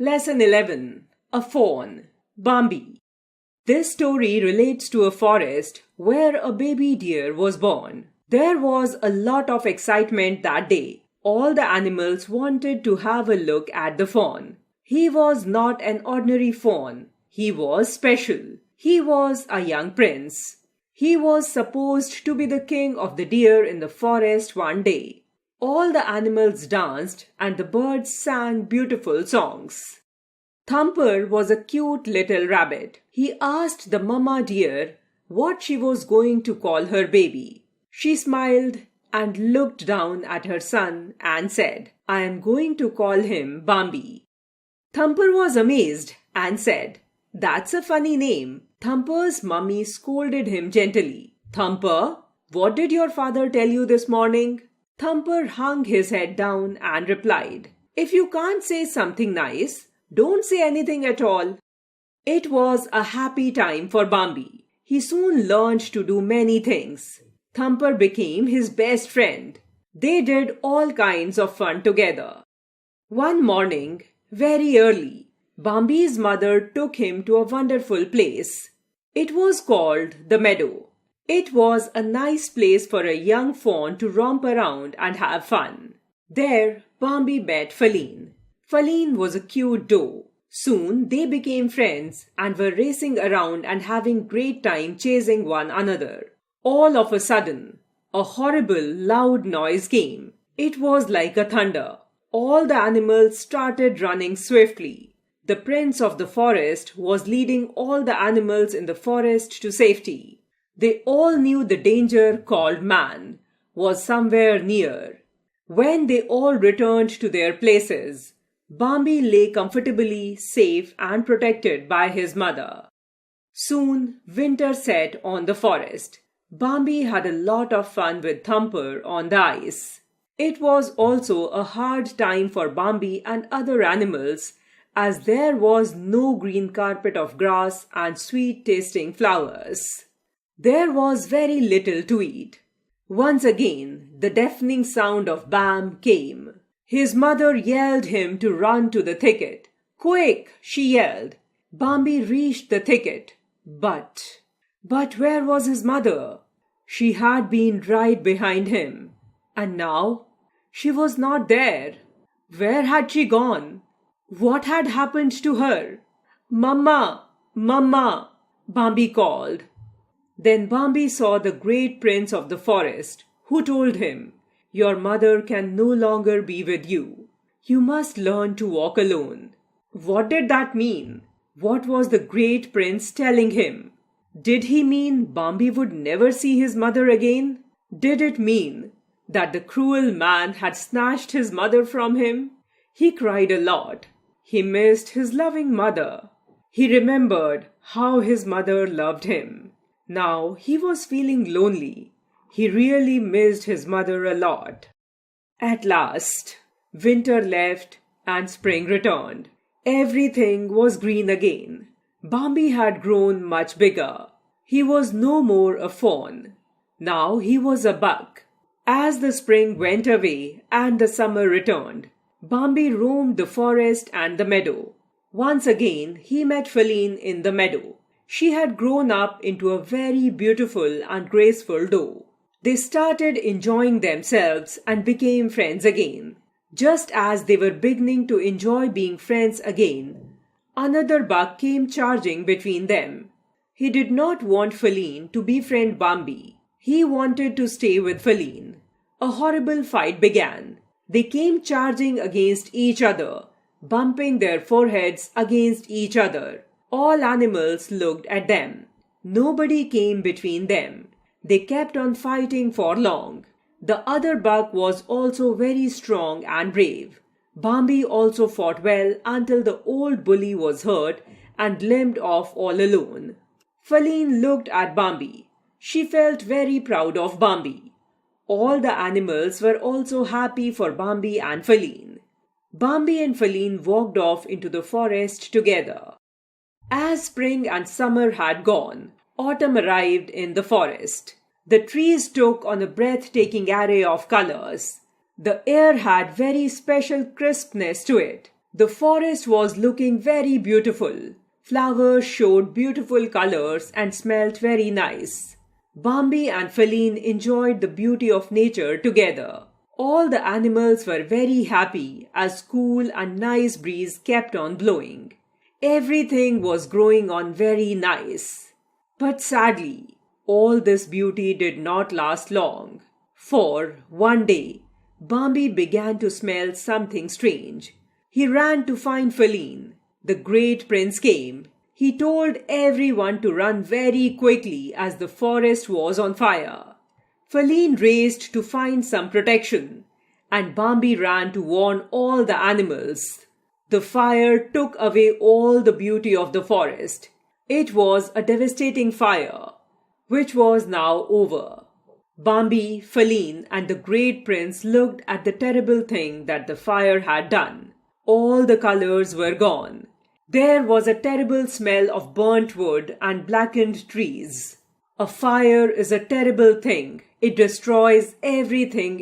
Lesson 11. A Fawn. Bambi. This story relates to a forest where a baby deer was born. There was a lot of excitement that day. All the animals wanted to have a look at the fawn. He was not an ordinary fawn. He was special. He was a young prince. He was supposed to be the king of the deer in the forest one day. All the animals danced and the birds sang beautiful songs. Thumper was a cute little rabbit. He asked the mama deer what she was going to call her baby. She smiled and looked down at her son and said, "I am going to call him Bambi." Thumper was amazed and said, "That's a funny name." Thumper's mummy scolded him gently. "Thumper, what did your father tell you this morning?" Thumper hung his head down and replied, "If you can't say something nice, don't say anything at all." It was a happy time for Bambi. He soon learned to do many things. Thumper became his best friend. They did all kinds of fun together. One morning, very early, Bambi's mother took him to a wonderful place. It was called the meadow. It was a nice place for a young fawn to romp around and have fun. There, Bambi met Fawn. Fawn was a cute doe. Soon they became friends and were racing around and having great time chasing one another. All of a sudden, a horrible loud noise came. It was like a thunder. All the animals started running swiftly. The prince of the forest was leading all the animals in the forest to safety. They all knew the danger called man was somewhere near. When they all returned to their places, Bambi lay comfortably, safe and protected by his mother. Soon, winter set on the forest. Bambi had a lot of fun with Thumper on the ice. It was also a hard time for Bambi and other animals as there was no green carpet of grass and sweet-tasting flowers. There was very little to eat. Once again, the deafening sound of Bam came. His mother yelled him to run to the thicket. "Quick!" she yelled. Bambi reached the thicket. But where was his mother? She had been right behind him. And now she was not there. Where had she gone? What had happened to her? "Mama! Mama!" Bambi called. Then Bambi saw the great prince of the forest, who told him, "Your mother can no longer be with you. You must learn to walk alone." What did that mean? What was the great prince telling him? Did he mean Bambi would never see his mother again? Did it mean that the cruel man had snatched his mother from him? He cried a lot. He missed his loving mother. He remembered how his mother loved him. Now he was feeling lonely. He really missed his mother a lot. At last, winter left and spring returned. Everything was green again. Bambi had grown much bigger. He was no more a fawn. Now he was a buck. As the spring went away and the summer returned, Bambi roamed the forest and the meadow. Once again he met Fawn in the meadow. She had grown up into a very beautiful and graceful doe. They started enjoying themselves and became friends again. Just as they were beginning to enjoy being friends again, another buck came charging between them. He did not want Fawn to befriend Bambi. He wanted to stay with Fawn. A horrible fight began. They came charging against each other, bumping their foreheads against each other. All animals looked at them. Nobody came between them. They kept on fighting for long. The other buck was also very strong and brave. Bambi also fought well until the old bully was hurt and limped off all alone. Fawn looked at Bambi. She felt very proud of Bambi. All the animals were also happy for Bambi and Fawn. Bambi and Fawn walked off into the forest together. As spring and summer had gone, autumn arrived in the forest. The trees took on a breathtaking array of colors. The air had very special crispness to it. The forest was looking very beautiful. Flowers showed beautiful colors and smelled very nice. Bambi and Feline enjoyed the beauty of nature together. All the animals were very happy as cool and nice breeze kept on blowing. Everything was growing on very nice. But sadly, all this beauty did not last long. For one day, Bambi began to smell something strange. He ran to find Feline. The great prince came. He told everyone to run very quickly as the forest was on fire. Feline raced to find some protection, and Bambi ran to warn all the animals. The fire took away all the beauty of the forest. It was a devastating fire, which was now over. Bambi, Feline, and the great prince looked at the terrible thing that the fire had done. All the colors were gone. There was a terrible smell of burnt wood and blackened trees. A fire is a terrible thing. It destroys everything